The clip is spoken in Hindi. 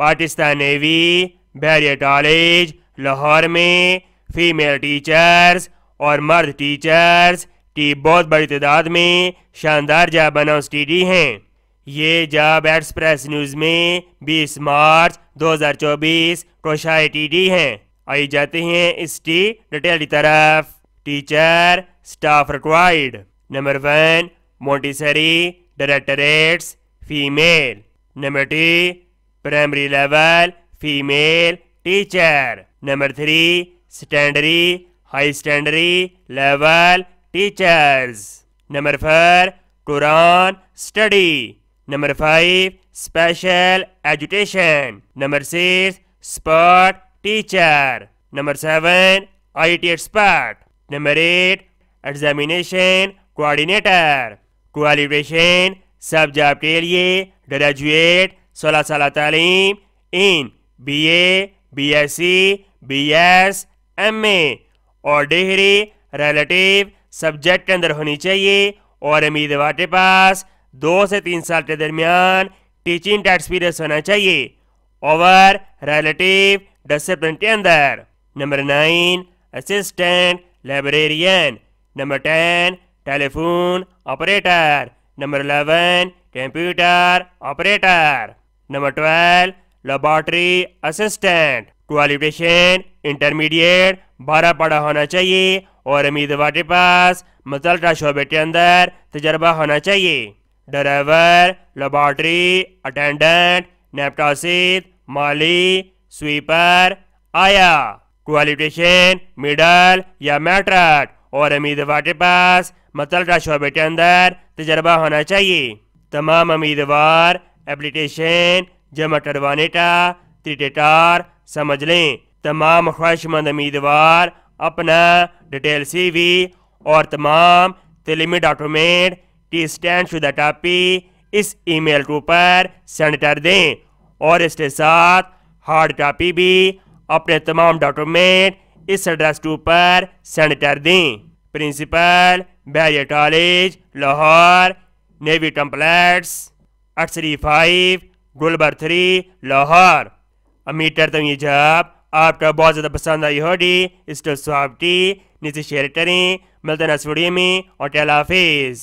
Pakistan navy barrier college Lahore में फीमेल टीचर्स और मर्द टीचर्स की बहुत बड़ी तादाद में शानदार जॉब अनाउंस की गई हैं। ये जॉब एक्सप्रेस न्यूज़ में 20 मार्च 2024 को शाये की गई हैं। आई जाते हैं इसकी डिटेल की तरफ। Teacher staff required. Number 1 Montessori directorates female. Number 2 primary level female teacher. Number 3 secondary high secondary level teachers. Number 4 Quran study. Number 5 special education. Number 6 sport teacher. Number 7 IT expert. Number 8 examination coordinator. Qualification सब जॉब के लिए ग्रेजुएट 16 साल तालीम in BA BSc BS MA और डिग्री रिलेटिव सब्जेक्ट के अंदर होनी चाहिए और उम्मीदवार के पास 2 से 3 साल के दरमियान टीचिंग का एक्सपीरियंस होना चाहिए ओवर रिलेटिव डिसिप्लिन के अंदर। Number 9 assistant librarian. Number 10 telephone operator. Number 11 computer operator. Number 12 laboratory assistant. Qualification intermediate 12 पढ़ा होना चाहिए और उम्मीदवार के पास मुतल्लिका शोबे के अंदर तजर्बा होना चाहिए। ड्राइवर लेबोरेटरी अटेंडेंट नेप्टासिद माली स्वीपर आया। क्वालिफिकेशन मिडल या मैट्रिक और उम्मीदवार के पास मुतल्लिका शोबे के अंदर तजर्बा होना चाहिए। तमाम उम्मीदवार एप्लीकेशन जमा करवाने का तरीक़ेकार समझ लें। तमाम ख्वाहिशमंद उम्मीदवार अपना डिटेल CV और तमाम तलीमी डॉक्यूमेंट की स्टैंड शुदा कापी इस ईमेल के ऊपर सेंड कर दें और इसके साथ हार्ड कापी भी अपने तमाम डॉक्यूमेंट इस एड्रेस के ऊपर सेंड कर दें। Principal barrier college Lahore navy complex 835 Gulberg 3 Lahore. उम्मीद करता हूँ ये जॉब आपका बहुत ज़्यादा पसंद आई होगी। इसको स्वाब की नीचे शेयर करें। मिलते हैं नेक्स्ट वीडियो में और अल्लाह हाफिज़।